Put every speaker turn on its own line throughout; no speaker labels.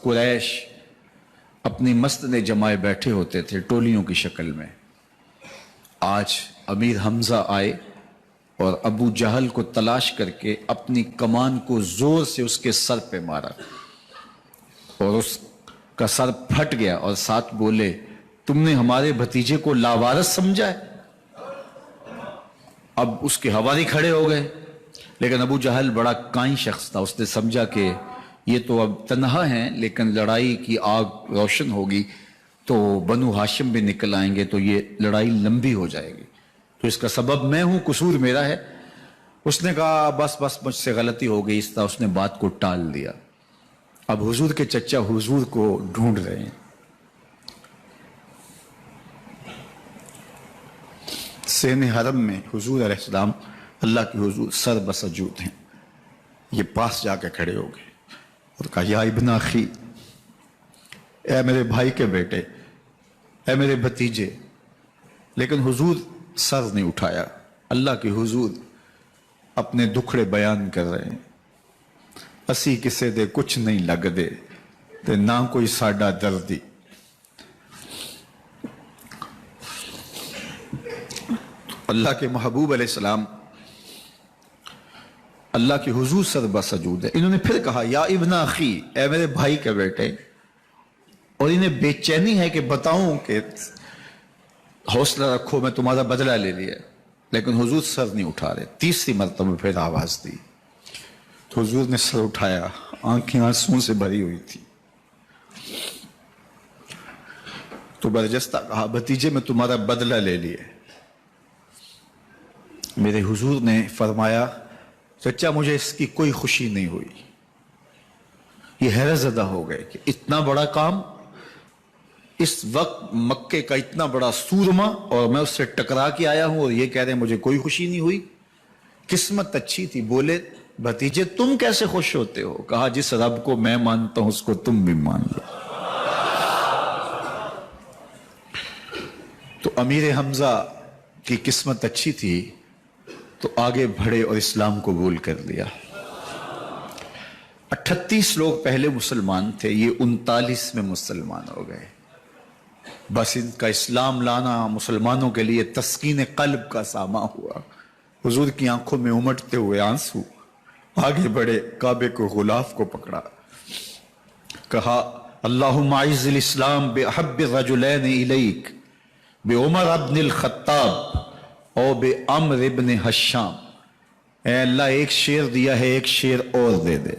قریش اپنی مسجد جمائے بیٹھے ہوتے تھے ٹولیوں کی شکل میں. آج امیر حمزہ آئے اور ابو جہل کو تلاش کر کے اپنی کمان کو زور سے اس کے سر پہ مارا اور اس کا سر پھٹ گیا اور ساتھ بولے تم نے ہمارے بھتیجے کو لاوارث سمجھا ہے. اب اس کے حواری کھڑے ہو گئے، لیکن ابو جہل بڑا کائن شخص تھا. اس نے سمجھا کہ یہ تو اب تنہا ہیں، لیکن لڑائی کی آگ روشن ہوگی تو بنو ہاشم بھی نکل آئیں گے تو یہ لڑائی لمبی ہو جائے گی، تو اس کا سبب میں ہوں، قصور میرا ہے. اس نے کہا بس مجھ سے غلطی ہو گئی. اس طرح اس نے بات کو ٹال دیا. اب حضور کے چچا حضور کو ڈھونڈ رہے ہیں. سین حرم میں حضور علیہ السلام اللہ کے حضور سر بسجود ہیں. یہ پاس جا کے کھڑے ہو گئے اور کہا یا ابن اخی، اے میرے بھائی کے بیٹے، اے میرے بھتیجے. لیکن حضور سر نہیں اٹھایا. اللہ کے حضور اپنے دکھڑے بیان کر رہے ہیں. اسی کسے دے کچھ نہیں لگ دے تے نہ کوئی ساڈا دردی. اللہ کے محبوب علیہ السلام اللہ کے حضور سر بسجود ہے. انہوں نے پھر کہا یا ابن اخی، اے میرے بھائی کے بیٹے. اور انہیں بے چینی ہے کہ بتاؤں کہ حوصلہ رکھو میں تمہارا بدلہ لے لیا، لیکن حضور سر نہیں اٹھا رہے. تیسری مرتبہ پھر آواز دی تو حضور نے سر اٹھایا. آنکھیں آنسوں سے بھری ہوئی تھی. تو برجستہ کہا بھتیجے میں تمہارا بدلہ لے لیا. میرے حضور نے فرمایا چچا مجھے اس کی کوئی خوشی نہیں ہوئی. یہ حیرت زدہ ہو گئے کہ اتنا بڑا کام، اس وقت مکے کا اتنا بڑا سورما، اور میں اس سے ٹکرا کے آیا ہوں اور یہ کہہ رہے ہیں مجھے کوئی خوشی نہیں ہوئی. قسمت اچھی تھی. بولے بھتیجے تم کیسے خوش ہوتے ہو؟ کہا جس رب کو میں مانتا ہوں اس کو تم بھی مان لو. تو امیر حمزہ کی قسمت اچھی تھی تو آگے بڑھے اور اسلام قبول کر لیا. 38 لوگ پہلے مسلمان تھے، یہ 39 میں مسلمان ہو گئے. بس ان کا اسلام لانا مسلمانوں کے لیے تسکین قلب کا ساما ہوا. حضور کی آنکھوں میں امٹتے ہوئے آنسو. آگے بڑھے، کعبے کو غلاف کو پکڑا، کہا اللہم اعز الاسلام باحب الرجلین الیک بعمر ابن الخطاب او بعمر ابن حشام. اے اللہ ایک شیر دیا ہے، ایک شیر اور دے دے.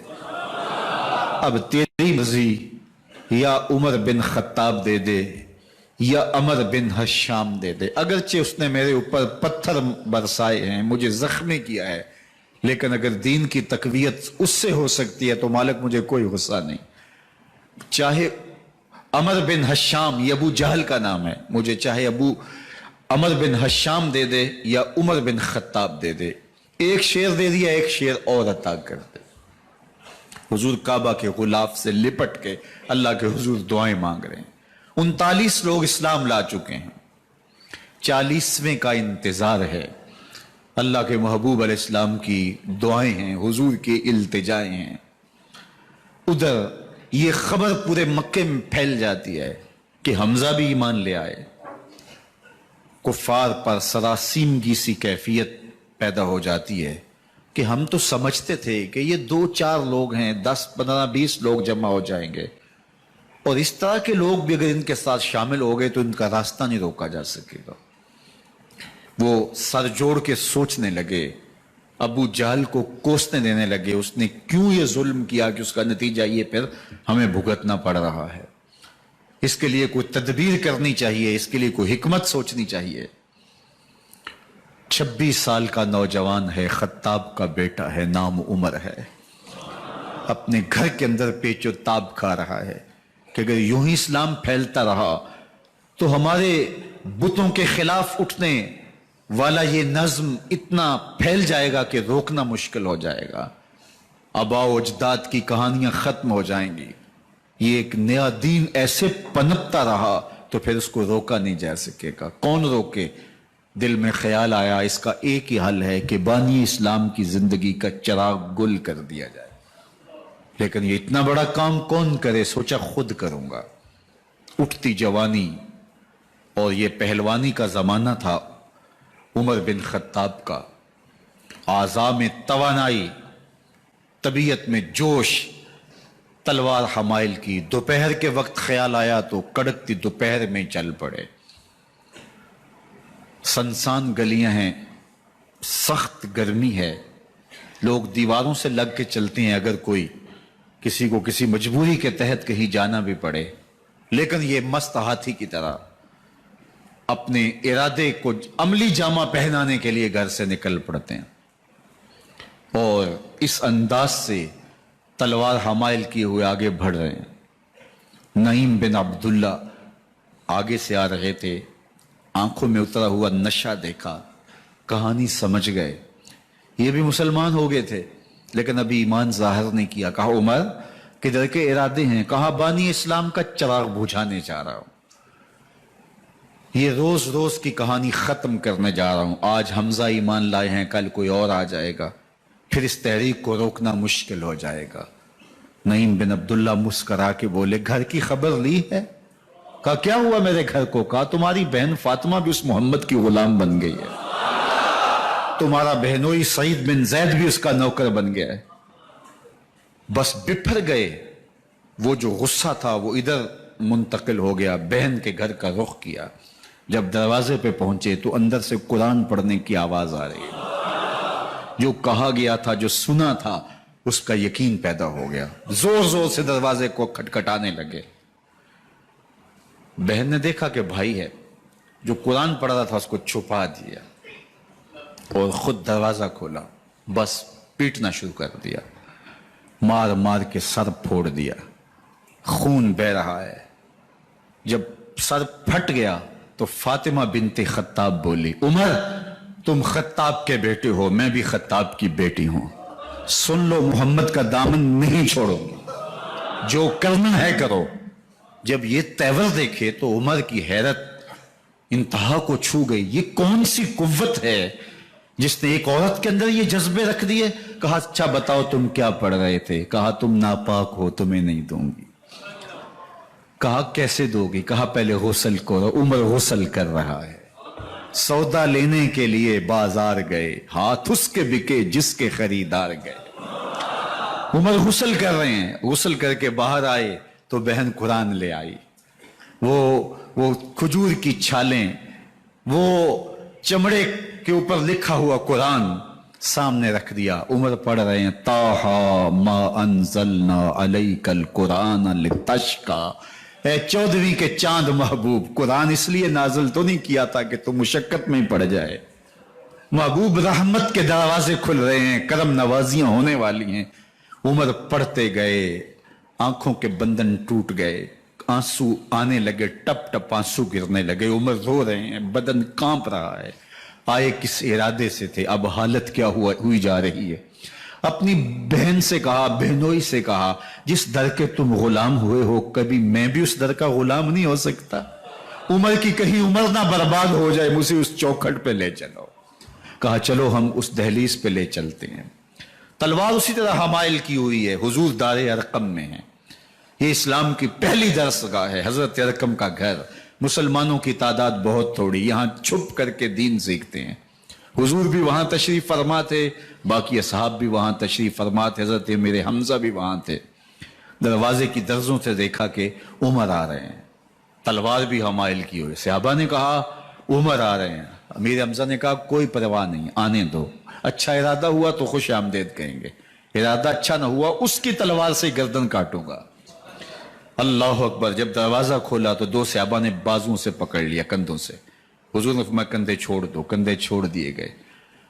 اب تیری مرضی، یا عمر بن خطاب دے دے یا عمر بن حشام دے دے. اگرچہ اس نے میرے اوپر پتھر برسائے ہیں، مجھے زخمی کیا ہے، لیکن اگر دین کی تقویت اس سے ہو سکتی ہے تو مالک مجھے کوئی غصہ نہیں. چاہے عمر بن حشام، یہ ابو جہل کا نام ہے، مجھے چاہے عمر بن حشام دے دے یا عمر بن خطاب دے دے. ایک شیر دے دیا، ایک شیر اور عطا کر دے. حضور کعبہ کے غلاف سے لپٹ کے اللہ کے حضور دعائیں مانگ رہے ہیں. 39 لوگ اسلام لا چکے ہیں، 40ویں کا انتظار ہے. اللہ کے محبوب علیہ السلام کی دعائیں ہیں، حضور کی التجائیں ہیں. ادھر یہ خبر پورے مکے میں پھیل جاتی ہے کہ حمزہ بھی ایمان لے آئے. کفار پر سراسیمگی سی کیفیت پیدا ہو جاتی ہے کہ ہم تو سمجھتے تھے کہ یہ 2-4 لوگ ہیں، 10-15-20 لوگ جمع ہو جائیں گے، اور اس طرح کے لوگ بھی اگر ان کے ساتھ شامل ہو گئے تو ان کا راستہ نہیں روکا جا سکے گا. وہ سر جوڑ کے سوچنے لگے، ابو جہل کو کوسنے دینے لگے اس نے کیوں یہ ظلم کیا کہ اس کا نتیجہ یہ پھر ہمیں بھگتنا پڑ رہا ہے. اس کے لیے کوئی تدبیر کرنی چاہیے، اس کے لیے کوئی حکمت سوچنی چاہیے. 26 سال کا نوجوان ہے، خطاب کا بیٹا ہے، نام عمر ہے. اپنے گھر کے اندر پیچ و تاب کھا رہا ہے کہ اگر یوں ہی اسلام پھیلتا رہا تو ہمارے بتوں کے خلاف اٹھنے والا یہ نظم اتنا پھیل جائے گا کہ روکنا مشکل ہو جائے گا. آباء و اجداد کی کہانیاں ختم ہو جائیں گی. یہ ایک نیا دین ایسے پنپتا رہا تو پھر اس کو روکا نہیں جا سکے گا. کون روکے؟ دل میں خیال آیا اس کا ایک ہی حل ہے کہ بانی اسلام کی زندگی کا چراغ گل کر دیا جائے. लेकिन ये इतना बड़ा काम कौन करे, सोचा खुद करूंगा। उठती जवानी और ये पहलवानी का जमाना था उमर बिन खत्ताब का। आज़ा में तवानाई, तबीयत में जोश, तलवार हमाइल की। दोपहर के वक्त ख्याल आया तो कड़कती दोपहर में चल पड़े। सनसान गलियां हैं, सख्त गर्मी है, लोग दीवारों से लग के चलते हैं अगर कोई किसी को किसी मजबूरी के तहत कहीं जाना भी पड़े। लेकिन ये मस्त हाथी की तरह अपने इरादे को अमली जामा पहनाने के लिए घर से निकल पड़ते हैं और इस अंदाज से तलवार हमाइल किए हुए आगे बढ़ रहे हैं। नईम बिन अब्दुल्ला आगे से आ रहे थे, आंखों में उतरा हुआ नशा देखा, कहानी समझ गए। ये भी मुसलमान हो गए थे लेकिन अभी ईमान जाहिर नहीं किया। कहा उमर किधर के इरादे हैं? कहा बानी इस्लाम का चिराग बुझाने जा रहा हूं, ये रोज रोज की कहानी खत्म करने जा रहा हूं। आज हमजा ईमान लाए हैं, कल कोई और आ जाएगा, फिर इस तहरीक को रोकना मुश्किल हो जाएगा। नईम बिन अब्दुल्ला मुस्करा के बोले घर की खबर ली है? कहा क्या हुआ मेरे घर को? कहा तुम्हारी बहन फातिमा भी उस मोहम्मद की गुलाम बन गई है, तुम्हारा बहनोई सईद बिन जैद भी उसका नौकर बन गया है। बस बिफर गए। वो जो गुस्सा था वो इधर मुंतकिल हो गया, बहन के घर का रुख किया। जब दरवाजे पे पहुंचे तो अंदर से कुरान पढ़ने की आवाज आ रही है। जो कहा गया था, जो सुना था, उसका यकीन पैदा हो गया। जोर जोर से दरवाजे को खटखटाने लगे। बहन ने देखा कि भाई है, जो कुरान पढ़ रहा था उसको छुपा दिया और खुद दरवाजा खोला। बस पीटना शुरू कर दिया, मार मार के सर फोड़ दिया, खून बह रहा है। जब सर फट गया तो फातिमा बिनते खत्ताब बोली उमर तुम खत्ताब के बेटे हो, मैं भी खत्ताब की बेटी हूं, सुन लो मोहम्मद का दामन नहीं छोड़ूंगी, जो करना है करो। जब ये तेवर देखे तो उमर की हैरत इंतहा को छू गई। ये कौन सी कुव्वत है जिसने एक औरत के अंदर ये जज्बे रख दिए? कहा अच्छा बताओ तुम क्या पढ़ रहे थे? कहा तुम नापाक हो, तुम्हें नहीं दूंगी। कहा कैसे दोगी? कहा पहले गुस्ल करो। उमर गुस्ल कर रहा है। सौदा लेने के लिए बाजार गए, हाथ उसके बिके जिसके खरीदार गए। उमर गुस्ल कर रहे हैं। गुस्ल करके बाहर आए तो बहन कुरान ले आई। वो खजूर की छालें, वो चमड़े के ऊपर लिखा हुआ कुरान सामने रख दिया। उमर पढ़ रहे हैं ताहा मा अंज़लना अलैकल कुरान लितश्का। 14वीं के चांद महबूब, कुरान इसलिए नाज़िल तो नहीं किया था कि तुम मुशक्कत में ही पड़ जाए। महबूब रहमत के दरवाजे खुल रहे हैं, करम नवाजियां होने वाली हैं। उमर पढ़ते गए, आंखों के बंधन टूट गए, आंसू आने लगे, टप टप आंसू गिरने लगे। उमर रो रहे हैं, बदन कांप रहा है। आए किस इरादे से थे, अब हालत क्या हुई जा रही है। अपनी बहन से कहा, बहनोई से कहा, जिस दर के तुम गुलाम हुए हो कभी मैं भी उस दर का गुलाम नहीं हो सकता। उमर की कहीं उम्र ना बर्बाद हो जाए, मुझे उस चौखट पे ले चलो। कहा चलो हम उस दहलीज पे ले चलते हैं। तलवार उसी तरह हमाइल की हुई है, हुजूर दारे अरकम में है। ये इस्लाम की पहली दरसगाह है, हजरत अरकम का घर। मुसलमानों की तादाद बहुत थोड़ी, यहां छुप करके दीन सीखते हैं। हुजूर भी वहां तशरीफ फरमा थे, बाकी असहाब भी वहां तशरीफ फरमा थे, हजरत मेरे हमजा भी वहां थे। दरवाजे की दर्जों से देखा कि उमर आ रहे हैं, तलवार भी हमाइल की हुई। सहाबा ने कहा उमर आ रहे हैं। मेरे हमजा ने कहा कोई परवाह नहीं, आने दो। अच्छा इरादा हुआ तो खुश आमदेद कहेंगे, इरादा अच्छा ना हुआ उसकी तलवार से गर्दन काटूंगा। अल्लाह अकबर। जब दरवाजा खोला तो दो सहाबा ने बाजुओं से पकड़ लिया, कंधों से। हुजूर ने फरमाया कंधे छोड़ दो। कंधे छोड़ दिए गए।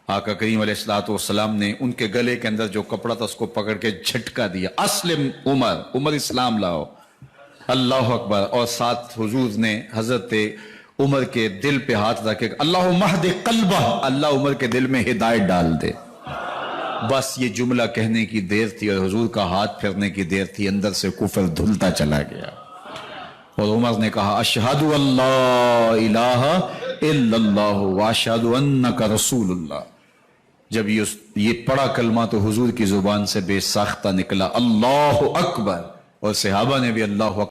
आका करीम अलैहिस्सलाम ने उनके गले के अंदर जो कपड़ा था उसको पकड़ के झटका दिया, अस्लिम उमर, उमर इस्लाम लाओ। अल्लाह अकबर। और साथ हुजूर ने हजरत उमर के दिल पे हाथ रखे, अल्लाह महदे कल्बा, अल्लाह उमर के दिल में हिदायत डाल दे। बस ये जुमला कहने की देर थी और हुजूर का हाथ फेरने की देर थी, अंदर से कुफर धुलता चला गया। और उमर ने कहा अशहदु अल्ला इलाहा इल्लल्लाह व अशहदु अन्नका रसूलुल्लाह। جب یہ پڑا کلمہ تو حضور کی زبان سے بے ساختہ نکلا اللہ اکبر، اور صحابہ نے بھی اللہ اکبر